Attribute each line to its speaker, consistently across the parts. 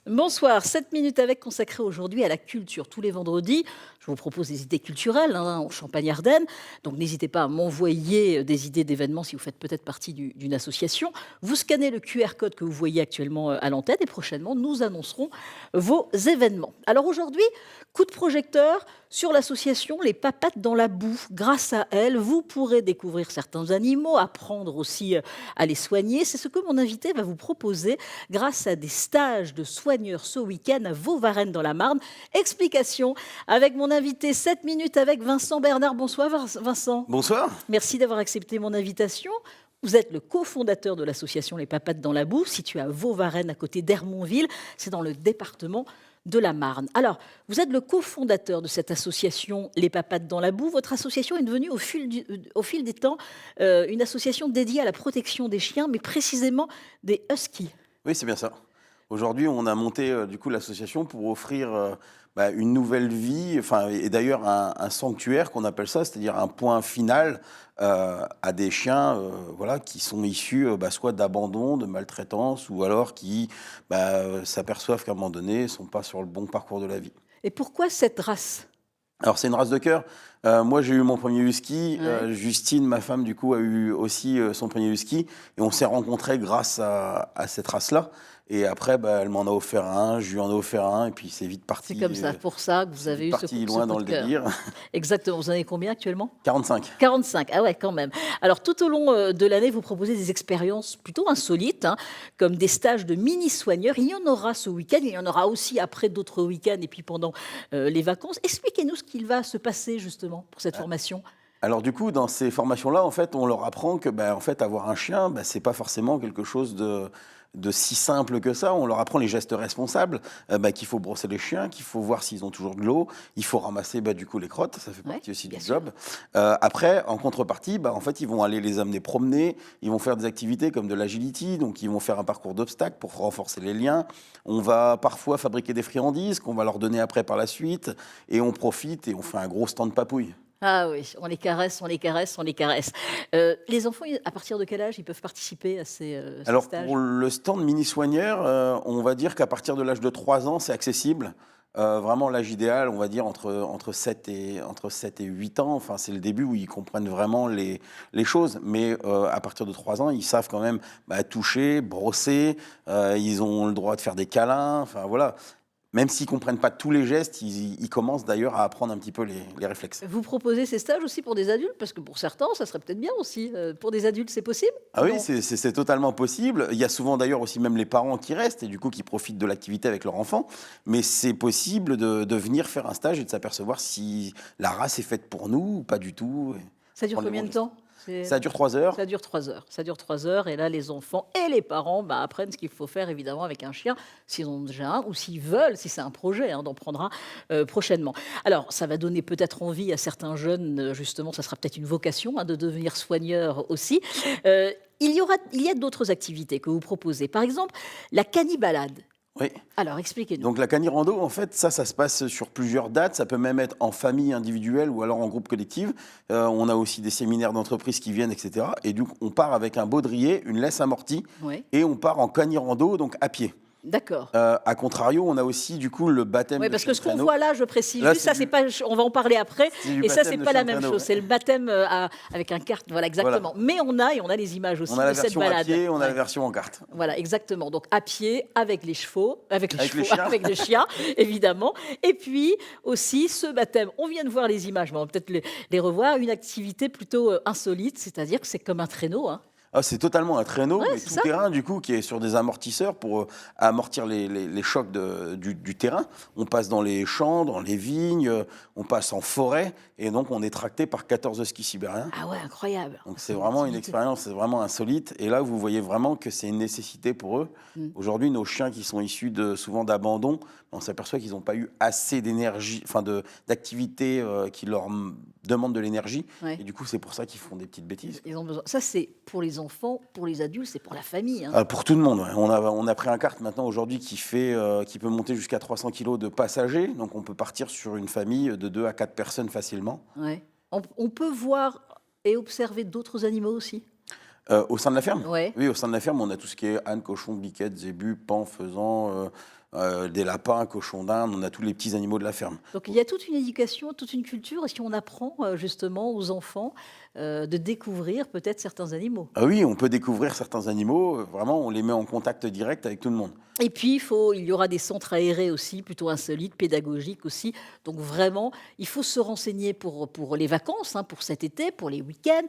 Speaker 1: Bonsoir, 7 minutes avec consacrées aujourd'hui à la culture. Tous les vendredis, je vous propose des idées culturelles en Champagne-Ardenne. Donc n'hésitez pas à m'envoyer des idées d'événements si vous faites peut-être partie d'une association. Vous scannez le QR code que vous voyez actuellement à l'antenne et prochainement nous annoncerons vos événements. Alors aujourd'hui, coup de projecteur sur l'association Les Papates dans la boue. Grâce à elle, vous pourrez découvrir certains animaux, apprendre aussi à les soigner. C'est ce que mon invité va vous proposer grâce à des stages de soigneurs ce week-end à Vaux-Varennes dans la Marne. Explication avec mon invité 7 minutes avec Vincent Bernard. Bonsoir Vincent.
Speaker 2: Bonsoir.
Speaker 1: Merci d'avoir accepté mon invitation. Vous êtes le cofondateur de l'association Les Papates dans la boue, située à Vaux-Varennes à côté d'Hermonville. C'est dans le département de la Marne. Alors, vous êtes le cofondateur de cette association Les Papates dans la boue. Votre association est devenue au fil des temps une association dédiée à la protection des chiens, mais précisément des huskies.
Speaker 2: Oui, c'est bien ça. Aujourd'hui, on a monté du coup l'association pour offrir une nouvelle vie, et d'ailleurs un sanctuaire qu'on appelle ça, c'est-à-dire un point final à des chiens voilà, qui sont issus soit d'abandon, de maltraitance, ou alors qui s'aperçoivent qu'à un moment donné, ne sont pas sur le bon parcours de la vie.
Speaker 1: Et pourquoi cette race ?
Speaker 2: Alors, c'est une race de cœur. Moi, j'ai eu mon premier husky.
Speaker 1: Ouais.
Speaker 2: Justine, ma femme, du coup, a eu aussi son premier husky. Et on s'est rencontrés grâce à cette race-là. Et après, elle m'en a offert un, je lui en ai offert un, et puis c'est vite parti.
Speaker 1: C'est comme ça, pour ça que vous avez eu
Speaker 2: parti
Speaker 1: ce
Speaker 2: loin
Speaker 1: coup
Speaker 2: dans
Speaker 1: de
Speaker 2: le
Speaker 1: cœur.
Speaker 2: délire.
Speaker 1: Exactement. Vous en avez combien actuellement ?
Speaker 2: 45.
Speaker 1: 45, ah ouais, quand même. Alors, tout au long de l'année, vous proposez des expériences plutôt insolites, comme des stages de mini-soigneurs. Il y en aura ce week-end, il y en aura aussi après d'autres week-ends et puis pendant les vacances. Expliquez-nous ce qu'il va se passer justement pour cette formation.
Speaker 2: Alors du coup, dans ces formations-là, en fait, on leur apprend que avoir un chien, c'est pas forcément quelque chose de si simple que ça. On leur apprend les gestes responsables, qu'il faut brosser les chiens, qu'il faut voir s'ils ont toujours de l'eau, il faut ramasser du coup les crottes, ça fait partie aussi du job. Après, en contrepartie, en fait, ils vont aller les amener promener, ils vont faire des activités comme de l'agility, donc ils vont faire un parcours d'obstacles pour renforcer les liens. On va parfois fabriquer des friandises qu'on va leur donner après par la suite, et on profite et on fait un gros stand papouille.
Speaker 1: Ah oui, on les caresse, on les caresse, on les caresse. Les enfants, à partir de quel âge ils peuvent participer à ces
Speaker 2: Alors,
Speaker 1: stages ?
Speaker 2: pour le stand mini-soigneur, on va dire qu'à partir de l'âge de 3 ans, c'est accessible. Vraiment, l'âge idéal, on va dire entre 7 et 8 ans. Enfin, c'est le début où ils comprennent vraiment les choses. Mais à partir de 3 ans, ils savent quand même toucher, brosser. Ils ont le droit de faire des câlins. Enfin, voilà. Même s'ils ne comprennent pas tous les gestes, ils commencent d'ailleurs à apprendre un petit peu les réflexes.
Speaker 1: Vous proposez ces stages aussi pour des adultes ? Parce que pour certains, ça serait peut-être bien aussi. Pour des adultes, c'est possible ?
Speaker 2: Ah oui,
Speaker 1: Non.
Speaker 2: c'est totalement possible. Il y a souvent d'ailleurs aussi même les parents qui restent et du coup qui profitent de l'activité avec leur enfant. Mais c'est possible de venir faire un stage et de s'apercevoir si la race est faite pour nous ou pas du tout.
Speaker 1: Ça dure combien de temps ?
Speaker 2: Ça dure 3 heures.
Speaker 1: Ça dure 3 heures. Ça dure 3 heures. Et là, les enfants et les parents apprennent ce qu'il faut faire, évidemment, avec un chien, s'ils en ont déjà un, ou s'ils veulent, si c'est un projet, d'en prendre un prochainement. Alors, ça va donner peut-être envie à certains jeunes, justement, ça sera peut-être une vocation, de devenir soigneur aussi. Il y a d'autres activités que vous proposez. Par exemple, la canibalade.
Speaker 2: Oui.
Speaker 1: Alors, expliquez-nous.
Speaker 2: Donc la canirando, en fait, ça se passe sur plusieurs dates. Ça peut même être en famille individuelle ou alors en groupe collectif. On a aussi des séminaires d'entreprise qui viennent, etc. Et donc, on part avec un baudrier, une laisse amortie,
Speaker 1: Oui.
Speaker 2: et on part en canirando, donc à pied.
Speaker 1: D'accord.
Speaker 2: A contrario, on a aussi du coup le baptême
Speaker 1: Oui,
Speaker 2: de
Speaker 1: parce que ce qu'on
Speaker 2: traîneau.
Speaker 1: voit là, je précise
Speaker 2: Là,
Speaker 1: juste, ça
Speaker 2: c'est
Speaker 1: c'est pas, on va en parler après,
Speaker 2: C'est du
Speaker 1: et ça
Speaker 2: baptême
Speaker 1: c'est
Speaker 2: de
Speaker 1: pas la
Speaker 2: chien de
Speaker 1: même
Speaker 2: traîneau,
Speaker 1: chose,
Speaker 2: ouais.
Speaker 1: c'est le baptême avec un carte, voilà exactement.
Speaker 2: Voilà.
Speaker 1: Mais on a les images aussi
Speaker 2: On a la
Speaker 1: de cette
Speaker 2: version à
Speaker 1: balade.
Speaker 2: pied, on a la
Speaker 1: Ouais.
Speaker 2: version en carte.
Speaker 1: Voilà, exactement. Donc à pied, avec les chevaux, avec
Speaker 2: les chiens.
Speaker 1: avec les chiens, évidemment. Et puis aussi ce baptême, on vient de voir les images, mais on va peut-être les revoir, une activité plutôt insolite, c'est-à-dire que c'est comme un traîneau.
Speaker 2: Ah, c'est totalement un traîneau,
Speaker 1: Ouais,
Speaker 2: mais
Speaker 1: c'est
Speaker 2: tout
Speaker 1: ça.
Speaker 2: terrain, du coup, qui est sur des amortisseurs pour amortir les chocs du terrain. On passe dans les champs, dans les vignes, on passe en forêt, et donc on est tracté par 14 huskies sibériens.
Speaker 1: Ah ouais, incroyable.
Speaker 2: Donc c'est vraiment une expérience, c'est vraiment insolite. Et là, vous voyez vraiment que c'est une nécessité pour eux. Aujourd'hui, nos chiens qui sont issus souvent d'abandon, on s'aperçoit qu'ils n'ont pas eu assez d'énergie, d'activité qui leur demande de l'énergie.
Speaker 1: Ouais.
Speaker 2: Et du coup, c'est pour ça qu'ils font des petites bêtises.
Speaker 1: Ils ont besoin. Ça c'est pour les enfants, pour les adultes, c'est pour la famille.
Speaker 2: Pour tout le monde, ouais. On a pris un kart maintenant aujourd'hui qui peut monter jusqu'à 300 kilos de passagers. Donc on peut partir sur une famille de 2 à 4 personnes facilement.
Speaker 1: Ouais. On peut voir et observer d'autres animaux aussi.
Speaker 2: Au sein de la ferme ?
Speaker 1: Ouais.
Speaker 2: Oui, au sein de la ferme, on a tout ce qui est âne, cochon, biquette, zébu, paon, faisan, des lapins, cochons d'Inde, on a tous les petits animaux de la ferme.
Speaker 1: Donc il y a toute une éducation, toute une culture. Est-ce qu'on apprend justement aux enfants de découvrir peut-être certains animaux?
Speaker 2: Ah oui, on peut découvrir certains animaux, vraiment, on les met en contact direct avec tout le monde.
Speaker 1: Et puis il y aura des centres aérés aussi, plutôt insolites, pédagogiques aussi. Donc vraiment, il faut se renseigner pour les vacances, hein, pour cet été, pour les week-ends.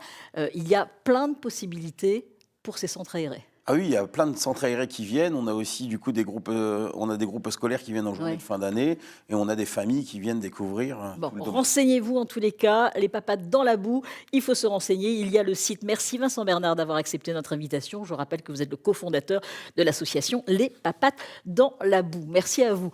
Speaker 1: Il y a plein de possibilités pour ces centres aérés.
Speaker 2: Ah oui, il y a plein de centres aérés qui viennent. On a aussi du coup des groupes, on a des groupes scolaires qui viennent en journée
Speaker 1: Ouais.
Speaker 2: de fin d'année et on a des familles qui viennent découvrir
Speaker 1: Bon,
Speaker 2: tout le domaine.
Speaker 1: renseignez-vous en tous les cas, les papates dans la boue, il faut se renseigner. Il y a le site. Merci Vincent Bernard d'avoir accepté notre invitation. Je rappelle que vous êtes le cofondateur de l'association Les Papates dans la boue. Merci à vous.